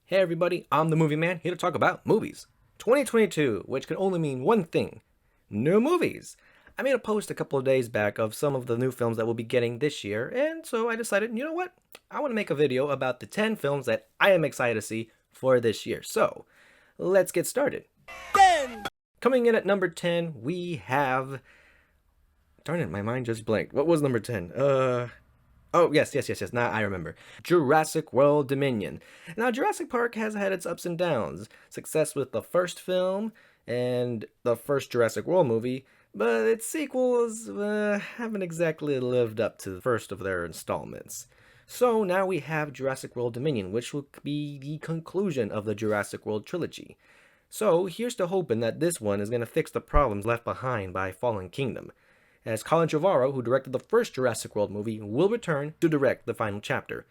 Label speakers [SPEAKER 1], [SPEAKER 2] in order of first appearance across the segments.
[SPEAKER 1] Hey everybody, I'm the Movie Man, here to talk about movies. 2022, which can only mean one thing: new movies. I made a post a couple of days back of some of the new films that we'll be getting this year, and so I decided, you know what? I want to make a video about the 10 films that I am excited to see for this year. So, let's get started. 10! Coming in at number 10, we have... Darn it, my mind just blanked. What was number 10? Oh, yes. Now I remember. Jurassic World Dominion. Now, Jurassic Park has had its ups and downs. Success with the first film and the first Jurassic World movie, but its sequels haven't exactly lived up to the first of their installments. So now we have Jurassic World Dominion, which will be the conclusion of the Jurassic World trilogy. So here's to hoping that this one is going to fix the problems left behind by Fallen Kingdom, as Colin Trevorrow, who directed the first Jurassic World movie, will return to direct the final chapter.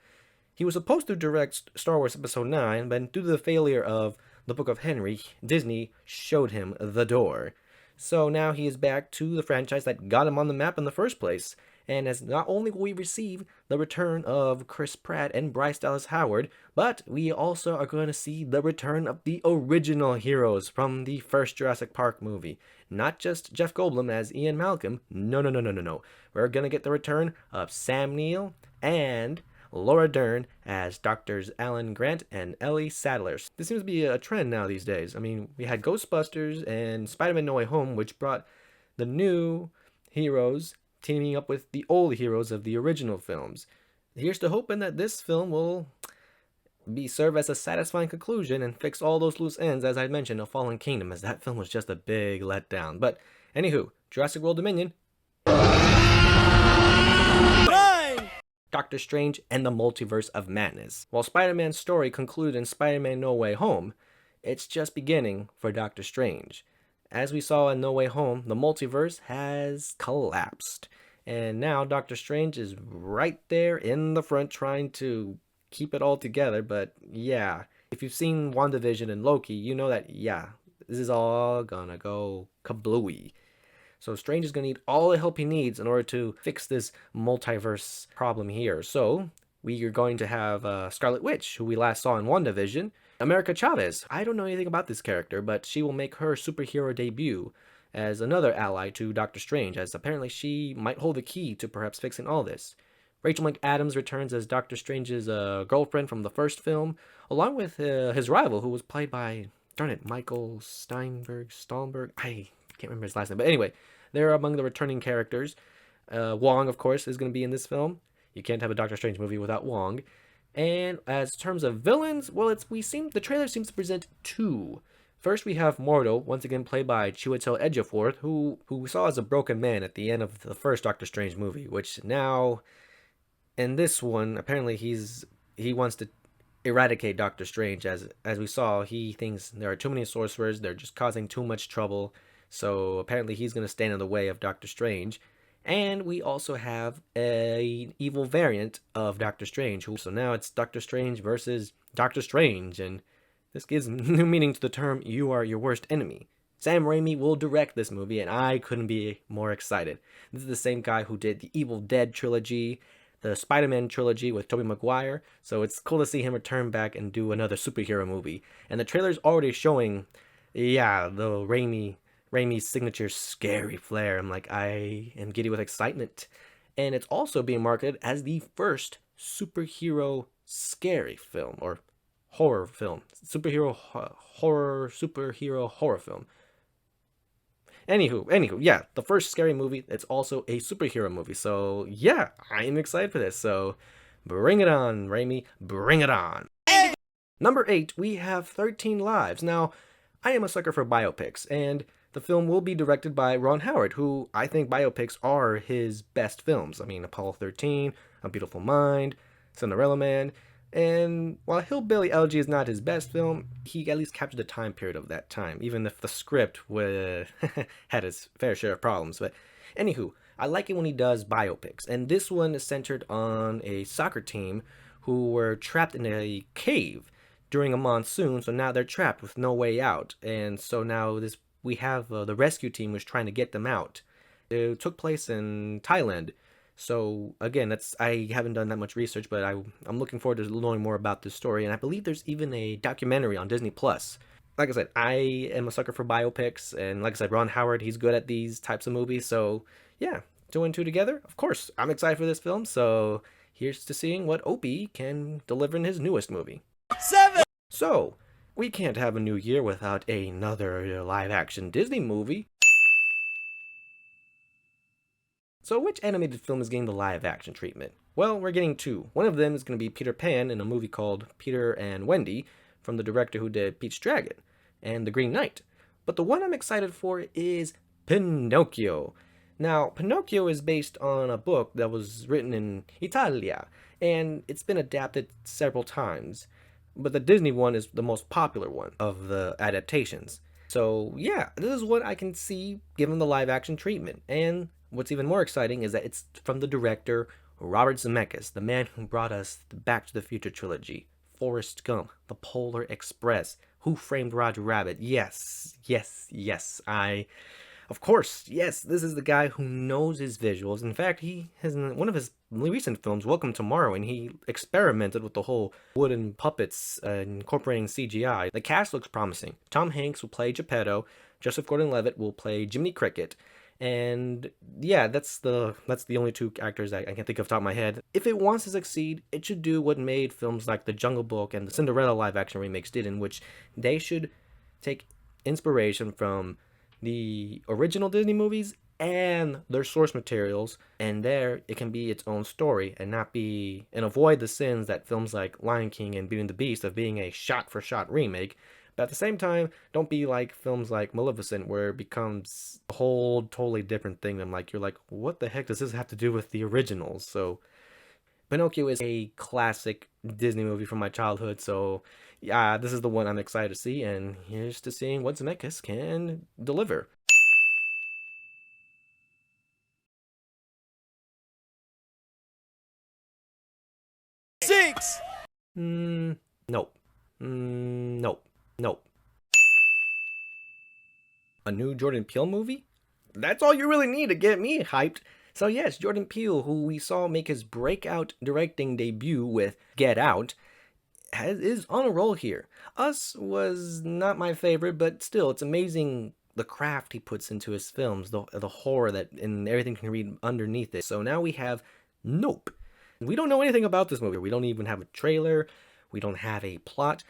[SPEAKER 1] He was supposed to direct Star Wars Episode 9, but due to the failure of The Book of Henry, Disney showed him the door. So now he is back to the franchise that got him on the map in the first place, and as not only will we receive the return of Chris Pratt and Bryce Dallas Howard, but we also are going to see the return of the original heroes from the first Jurassic Park movie. Not just Jeff Goldblum as Ian Malcolm. No. We're going to get the return of Sam Neill and Laura Dern as Doctors Alan Grant and Ellie Sattler. This seems to be a trend now these days. I mean, we had Ghostbusters and Spider-Man No Way Home, which brought the new heroes teaming up with the old heroes of the original films. Here's to hoping that this film will serve as a satisfying conclusion and fix all those loose ends, as I mentioned, of Fallen Kingdom, as that film was just a big letdown. But anywho, Jurassic World Dominion. 9! Doctor Strange and the Multiverse of Madness. While Spider-Man's story concluded in Spider-Man No Way Home, it's just beginning for Doctor Strange. As we saw in No Way Home, the multiverse has collapsed, and now Doctor Strange is right there in the front trying to keep it all together. But yeah, if you've seen WandaVision and Loki, you know that, yeah, this is all gonna go kablooey. So Strange is gonna need all the help he needs in order to fix this multiverse problem here. So we are going to have Scarlet Witch, who we last saw in WandaVision. America Chavez. I don't know anything about this character, but she will make her superhero debut as another ally to Doctor Strange, as apparently she might hold the key to perhaps fixing all this. Rachel McAdams returns as Doctor Strange's girlfriend from the first film, along with his rival, who was played by, darn it, Michael Steinberg. I can't remember his last name, but anyway, they're among the returning characters. Wong, of course, is going to be in this film. You can't have a Doctor Strange movie without Wong. And as terms of villains, well, the trailer seems to present two. First, we have Mordo, once again played by Chiwetel Ejiofor, who we saw as a broken man at the end of the first Doctor Strange movie, which now, in this one, apparently he wants to eradicate Doctor Strange. As we saw, he thinks there are too many sorcerers, they're just causing too much trouble, so apparently he's going to stand in the way of Doctor Strange. And we also have an evil variant of Doctor Strange. So now it's Doctor Strange versus Doctor Strange. And this gives new meaning to the term, you are your worst enemy. Sam Raimi will direct this movie, and I couldn't be more excited. This is the same guy who did the Evil Dead trilogy, the Spider-Man trilogy with Tobey Maguire. So it's cool to see him return back and do another superhero movie. And the trailer's already showing, yeah, the Raimi's signature scary flair. I'm like, I am giddy with excitement. And it's also being marketed as the first superhero scary film, or horror film. Superhero horror film. Anywho, yeah, the first scary movie, it's also a superhero movie. So yeah, I am excited for this. So bring it on, Raimi, bring it on. Number 8, we have 13 Lives. Now, I am a sucker for biopics, and the film will be directed by Ron Howard, who I think biopics are his best films. I mean, Apollo 13, A Beautiful Mind, Cinderella Man, and while Hillbilly Elegy is not his best film, he at least captured the time period of that time, even if the script had its fair share of problems. But anywho, I like it when he does biopics, and this one is centered on a soccer team who were trapped in a cave during a monsoon, so now they're trapped with no way out, and so now we have the rescue team who's trying to get them out. It took place in Thailand, So again, I haven't done that much research, but I'm looking forward to knowing more about this story. And I believe there's even a documentary on Disney Plus. Like I said, I am a sucker for biopics, and like I said, Ron Howard, he's good at these types of movies. So yeah, two and two together. Of course, I'm excited for this film. So here's to seeing what Opie can deliver in his newest movie. 7. So we can't have a new year without another live-action Disney movie. So which animated film is getting the live-action treatment? Well, we're getting two. One of them is going to be Peter Pan in a movie called Peter and Wendy from the director who did Pete's Dragon and The Green Knight. But the one I'm excited for is Pinocchio. Now, Pinocchio is based on a book that was written in Italia, and it's been adapted several times. But the Disney one is the most popular one of the adaptations. So yeah, this is what I can see given the live action treatment. And what's even more exciting is that it's from the director Robert Zemeckis, the man who brought us the Back to the Future trilogy, Forrest Gump, The Polar Express, Who Framed Roger Rabbit. Yes, yes, yes. Of course, yes, this is the guy who knows his visuals. In fact, he has in one of his recent films, Welcome Tomorrow, and he experimented with the whole wooden puppets incorporating CGI. The cast looks promising. Tom Hanks will play Geppetto, Joseph Gordon-Levitt will play Jiminy Cricket, and yeah, that's the only two actors I can think of off the top of my head. If it wants to succeed, it should do what made films like The Jungle Book and the Cinderella live-action remakes did, in which they should take inspiration from the original Disney movies and their source materials, and there it can be its own story and avoid the sins that films like Lion King and Beauty and the Beast of being a shot-for-shot remake. But at the same time, don't be like films like Maleficent, where it becomes a whole totally different thing. And you're like, what the heck does this have to do with the originals? So Pinocchio is a classic Disney movie from my childhood, so yeah, this is the one I'm excited to see, and here's to seeing what Zemeckis can deliver. 6! Nope. Nope. Nope. A new Jordan Peele movie? That's all you really need to get me hyped. So yes, Jordan Peele, who we saw make his breakout directing debut with Get Out, is on a roll here. Us was not my favorite, but still, it's amazing the craft he puts into his films, the horror that and everything can read underneath it. So now we have Nope. We don't know anything about this movie. We don't even have a trailer. We don't have a plot.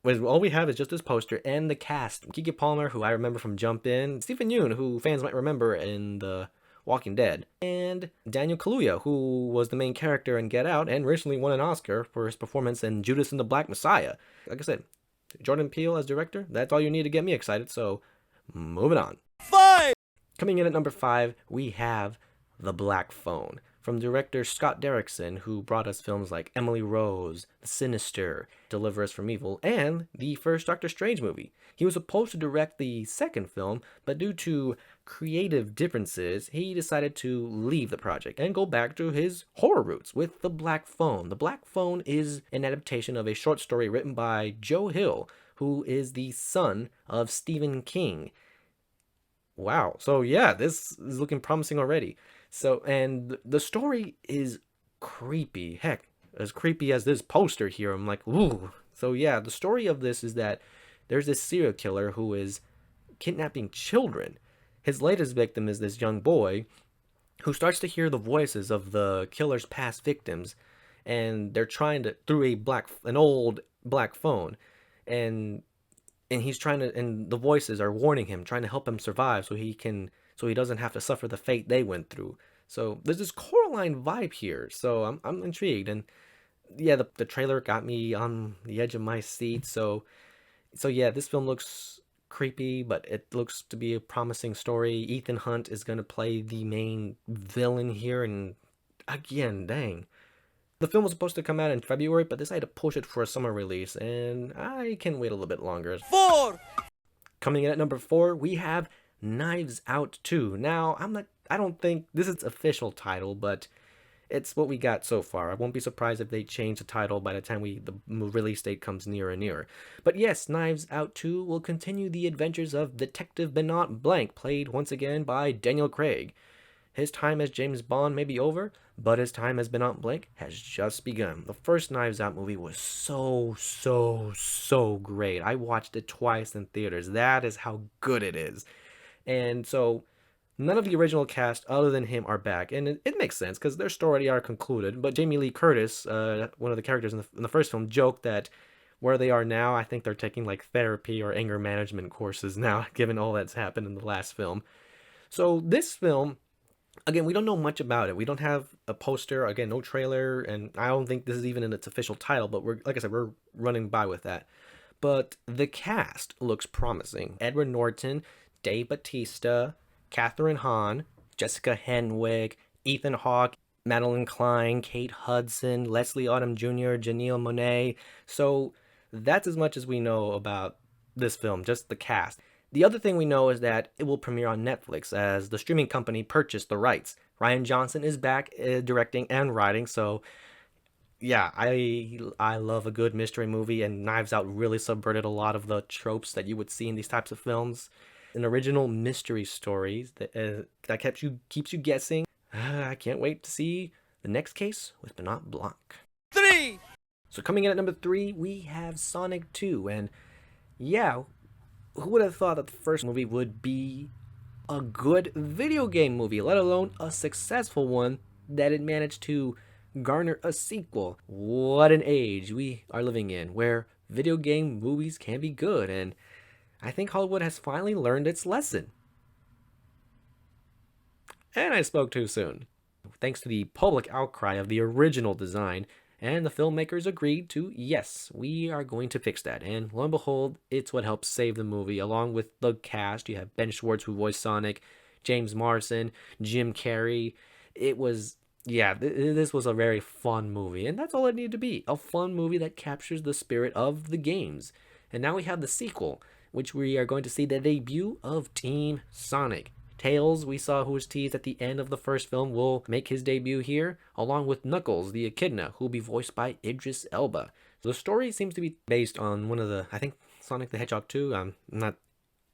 [SPEAKER 1] All we have is just this poster and the cast. Keke Palmer, who I remember from Jump In, Stephen Yeun, who fans might remember in The Walking Dead, and Daniel Kaluuya, who was the main character in Get Out and recently won an Oscar for his performance in Judas and the Black Messiah. Like I said, Jordan Peele as director, that's all you need to get me excited, so moving on. 5! Coming in at number 5, we have The Black Phone, from director Scott Derrickson, who brought us films like Emily Rose, The Sinister, Deliver Us from Evil, and the first Doctor Strange movie. He was supposed to direct the second film, but due to creative differences, he decided to leave the project and go back to his horror roots with The Black Phone. The Black Phone is an adaptation of a short story written by Joe Hill, who is the son of Stephen King. Wow, so yeah, this is looking promising already. So, and the story is creepy. Heck, as creepy as this poster here. I'm like, ooh. So yeah, the story of this is that there's this serial killer who is kidnapping children. His latest victim is this young boy who starts to hear the voices of the killer's past victims, and they're trying to through an old black phone, and he's trying to, and the voices are warning him, trying to help him survive so he doesn't have to suffer the fate they went through. So there's this Coraline vibe here. So I'm intrigued, and yeah, the trailer got me on the edge of my seat. So yeah, this film looks creepy, but it looks to be a promising story. Ethan Hunt is gonna play the main villain here, and again, dang. The film was supposed to come out in February, but decided to push it for a summer release, and I can wait a little bit longer. 4! Coming in at number 4, we have Knives Out 2. Now, I don't think this is its official title, but it's what we got so far. I won't be surprised if they change the title by the time the release date comes nearer and nearer. But yes, Knives Out 2 will continue the adventures of Detective Benoit Blanc, played once again by Daniel Craig. His time as James Bond may be over, but his time as Benoit Blanc has just begun. The first Knives Out movie was so great. I watched it twice in theaters. That is how good it is. And so none of the original cast other than him are back. And it makes sense because their story already are concluded. But Jamie Lee Curtis, one of the characters in the first film, joked that where they are now, I think they're taking like therapy or anger management courses now, given all that's happened in the last film. So this film, again, we don't know much about it. We don't have a poster, again, no trailer, and I don't think this is even in its official title, but we're, like I said, we're running by with that. But the cast looks promising. Edward Norton, Dave Bautista, Catherine Hahn, Jessica Henwick, Ethan Hawke, Madeline Klein, Kate Hudson, Leslie Odom Jr., Janelle Monáe. So that's as much as we know about this film, just the cast. The other thing we know is that it will premiere on Netflix as the streaming company purchased the rights. Rian Johnson is back directing and writing, so yeah, I love a good mystery movie, and Knives Out really subverted a lot of the tropes that you would see in these types of films. An original mystery stories that keeps you guessing. I can't wait to see the next case with Benoit Blanc. 3! So coming in at number 3, we have Sonic 2, and yeah, who would have thought that the first movie would be a good video game movie, let alone a successful one that it managed to garner a sequel? What an age we are living in, where video game movies can be good, and I think Hollywood has finally learned its lesson. And I spoke too soon. Thanks to the public outcry of the original design, and the filmmakers agreed to, yes, we are going to fix that. And lo and behold, it's what helped save the movie. Along with the cast, you have Ben Schwartz, who voiced Sonic, James Marsden, Jim Carrey. It was, yeah, this was a very fun movie. And that's all it needed to be. A fun movie that captures the spirit of the games. And now we have the sequel, which we are going to see the debut of Team Sonic. Tails, we saw who was teased at the end of the first film, will make his debut here, along with Knuckles, the echidna, who will be voiced by Idris Elba. So the story seems to be based on one of the, I think, Sonic the Hedgehog 2. I'm not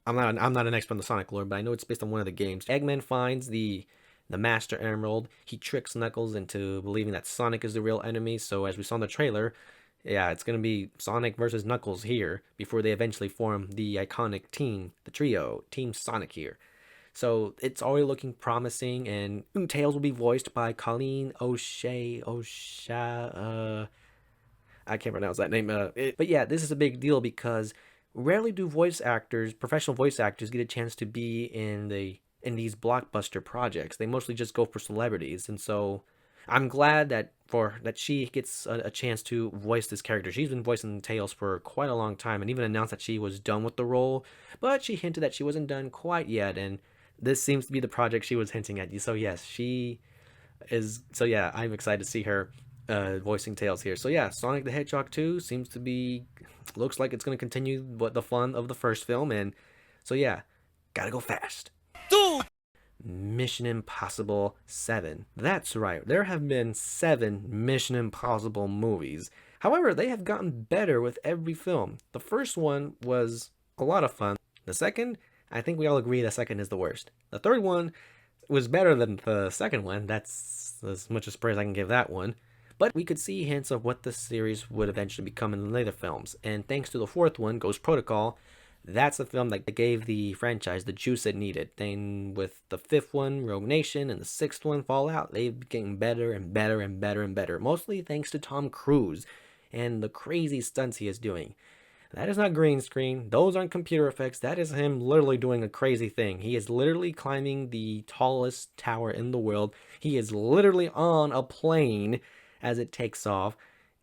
[SPEAKER 1] an expert on the Sonic lore, but I know it's based on one of the games. Eggman finds the Master Emerald. He tricks Knuckles into believing that Sonic is the real enemy. So as we saw in the trailer, yeah, it's going to be Sonic versus Knuckles here before they eventually form the iconic team, the trio, Team Sonic here. So it's already looking promising, and Tails will be voiced by Colleen O'Shea. I can't pronounce that name. But yeah, this is a big deal because rarely do professional voice actors, get a chance to be in these blockbuster projects. They mostly just go for celebrities, and so I'm glad that she gets a chance to voice this character. She's been voicing Tails for quite a long time, and even announced that she was done with the role, but she hinted that she wasn't done quite yet, and this seems to be the project she was hinting at. So yes, she is. So yeah, I'm excited to see her voicing Tails here. So yeah, Sonic the Hedgehog 2 looks like it's going to continue the fun of the first film, and so yeah, gotta go fast. Dude! Mission Impossible 7. That's right, there have been 7 Mission Impossible movies. However, they have gotten better with every film. The first one was a lot of fun. The second, I think we all agree the second is the worst. The third one was better than the second one. That's as much as praise I can give that one. But we could see hints of what the series would eventually become in the later films. And thanks to the fourth one, Ghost Protocol, that's the film that gave the franchise the juice it needed. Then with the fifth one, Rogue Nation, and the sixth one, Fallout, they've been getting better and better and better and better. Mostly thanks to Tom Cruise and the crazy stunts he is doing. That is not green screen. Those aren't computer effects. That is him literally doing a crazy thing. He is literally climbing the tallest tower in the world. He is literally on a plane as it takes off.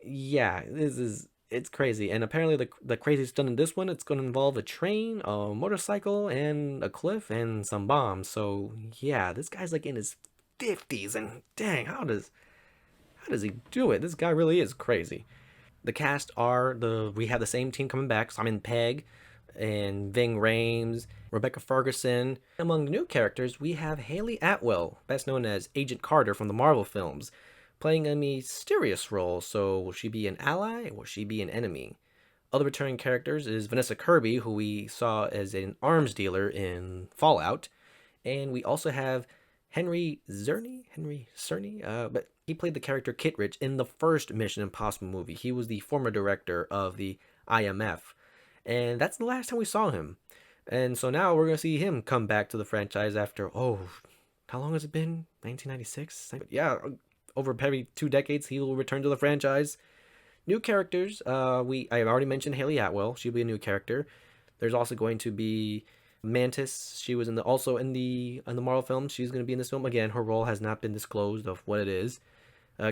[SPEAKER 1] Yeah, it's crazy. And apparently the crazy stunt in this one, it's going to involve a train, a motorcycle, and a cliff, and some bombs. So yeah, this guy's like in his 50s, and dang, how does he do it? This guy really is crazy. The cast we have the same team coming back: Simon Pegg and Ving Rhames, Rebecca Ferguson. Among the new characters, we have Haley Atwell, best known as Agent Carter from the Marvel films, playing a mysterious role. So will she be an ally or will she be an enemy? Other returning characters is Vanessa Kirby, who we saw as an arms dealer in Fallout, and we also have Henry Cerny, but he played the character Kittredge in the first Mission Impossible movie. He was the former director of the IMF, and that's the last time we saw him. And so now we're gonna see him come back to the franchise after, oh, how long has it been? 1996? Yeah, over probably 2 decades he will return to the franchise. New characters, I already mentioned Haley Atwell. She'll be a new character. There's also going to be Mantis. She was also in the Marvel film. She's going to be in this film again. Her role has not been disclosed of what it is.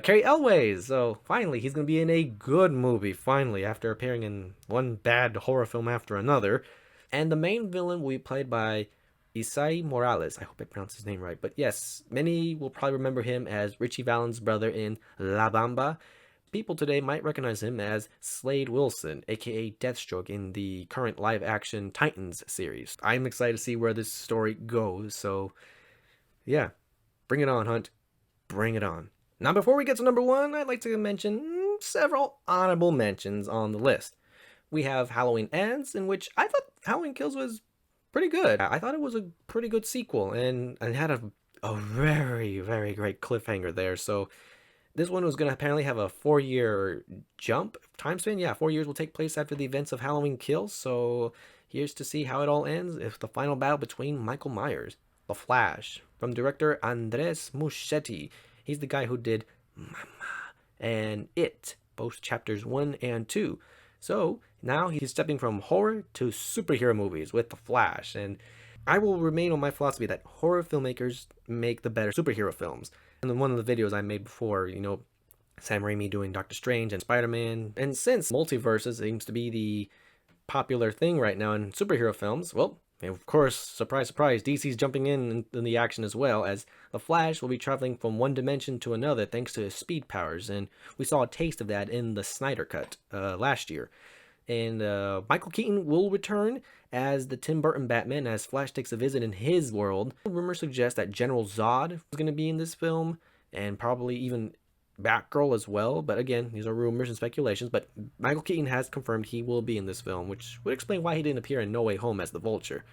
[SPEAKER 1] Carrie Elways. So finally, he's going to be in a good movie. Finally, after appearing in one bad horror film after another. And the main villain will be played by Isai Morales. I hope I pronounced his name right. But yes, many will probably remember him as Richie Valens' brother in La Bamba. People today might recognize him as Slade Wilson, aka Deathstroke, in the current live-action Titans series. I'm excited to see where this story goes, so yeah, bring it on, Hunt. Bring it on. Now, before we get to number one, I'd like to mention several honorable mentions on the list. We have Halloween Ends, in which I thought Halloween Kills was pretty good. I thought it was a pretty good sequel, and it had a very, very great cliffhanger there, so this one was going to apparently have a 4-year jump time span. Yeah, 4 years will take place after the events of Halloween Kills. So here's to see how it all ends. If the final battle between Michael Myers, The Flash, from director Andres Muschietti. He's the guy who did Mama and It, both chapters 1 and 2. So now he's stepping from horror to superhero movies with The Flash. And I will remain on my philosophy that horror filmmakers make the better superhero films. And then one of the videos I made before, Sam Raimi doing Doctor Strange and Spider-Man. And since multiverses seems to be the popular thing right now in superhero films, well, of course, surprise, surprise, DC's jumping in the action as well, as the Flash will be traveling from one dimension to another thanks to his speed powers. And we saw a taste of that in the Snyder Cut last year. And Michael Keaton will return as the Tim Burton Batman as Flash takes a visit in his world. Rumors suggest that General Zod is going to be in this film, and probably even Batgirl as well. But again, these are rumors and speculations. But Michael Keaton has confirmed he will be in this film, which would explain why he didn't appear in No Way Home as the Vulture.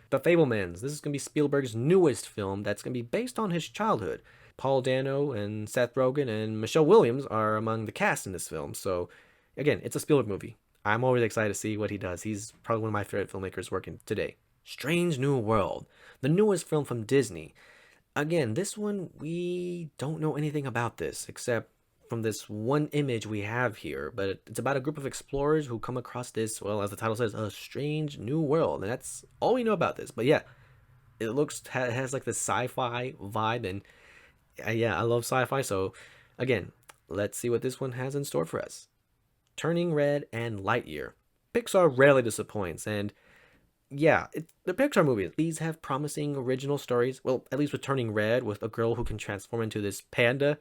[SPEAKER 1] The Fabelmans. This is going to be Spielberg's newest film that's going to be based on his childhood. Paul Dano and Seth Rogen and Michelle Williams are among the cast in this film. So again, it's a Spielberg movie. I'm always excited to see what he does. He's probably one of my favorite filmmakers working today. Strange New World, the newest film from Disney. Again, this one, we don't know anything about this, except from this one image we have here. But it's about a group of explorers who come across this, well, as the title says, a strange new world. And that's all we know about this. But yeah, it has like this sci-fi vibe. And yeah, I love sci-fi. So again, let's see what this one has in store for us. Turning Red and Lightyear. Pixar rarely disappoints, and yeah, the Pixar movies. These have promising original stories. Well, at least with Turning Red, with a girl who can transform into this panda,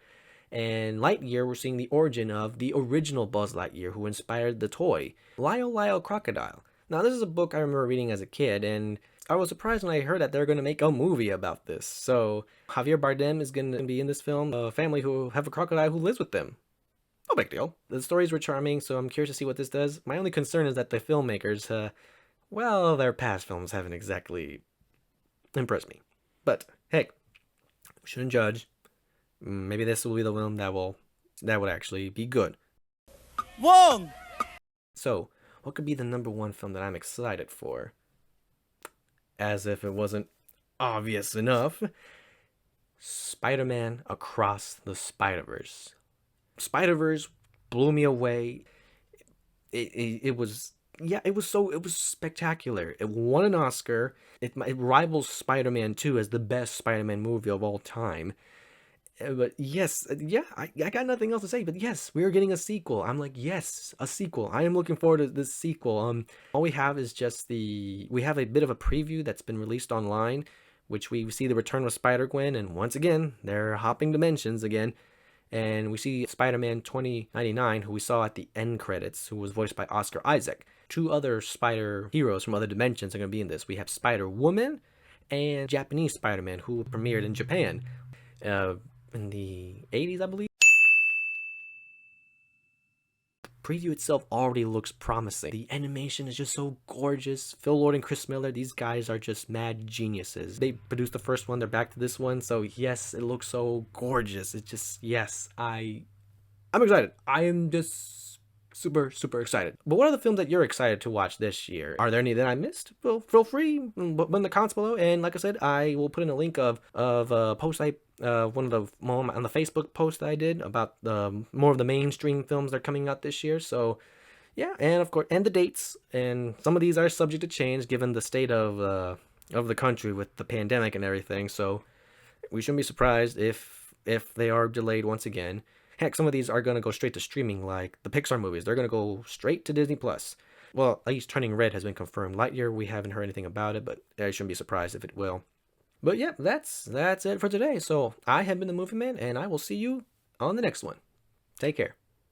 [SPEAKER 1] and Lightyear, we're seeing the origin of the original Buzz Lightyear, who inspired the toy, Lyle Lyle Crocodile. Now, this is a book I remember reading as a kid, and I was surprised when I heard that they're going to make a movie about this. So, Javier Bardem is going to be in this film, a family who have a crocodile who lives with them. No big deal. The stories were charming, so I'm curious to see what this does. My only concern is that the filmmakers, well, their past films haven't exactly impressed me. But hey, we shouldn't judge. Maybe this will be the film that would actually be good. Wrong! So, what could be the number one film that I'm excited for? As if it wasn't obvious enough. Spider-Man Across the Spider-Verse. Spider-Verse blew me away. It was spectacular. It won an Oscar. It rivals Spider-Man 2 as the best Spider-Man movie of all time. But yes, yeah, I got nothing else to say. But yes, we are getting a sequel. I'm like, yes, a sequel. I am looking forward to this sequel. All we have is we have a bit of a preview that's been released online, which we see the return of Spider-Gwen, and once again, they're hopping dimensions again. And we see Spider-Man 2099, who we saw at the end credits, who was voiced by Oscar Isaac. 2 other Spider heroes from other dimensions are going to be in this. We have Spider-Woman and Japanese Spider-Man, who premiered in Japan in the 80s, I believe. preview itself already looks promising. The animation is just so gorgeous. Phil Lord and Chris Miller, these guys are just mad geniuses. They produced the first one, they're back to this one, so yes, it looks so gorgeous. It's just, yes, I'm excited. I am just super excited. But what are the films that you're excited to watch this year? Are there any that I missed? Well, feel free, put in the comments below. And like I said, I will put in a link of a post on the Facebook post that I did about more of the mainstream films that are coming out this year. So yeah, and of course, and the dates. And some of these are subject to change given the state of the country with the pandemic and everything. So we shouldn't be surprised if they are delayed once again. Heck, some of these are going to go straight to streaming, like the Pixar movies. They're going to go straight to Disney+. Well, at least Turning Red has been confirmed. Lightyear, we haven't heard anything about it, but I shouldn't be surprised if it will. But yeah, that's it for today. So I have been the Movie Man, and I will see you on the next one. Take care.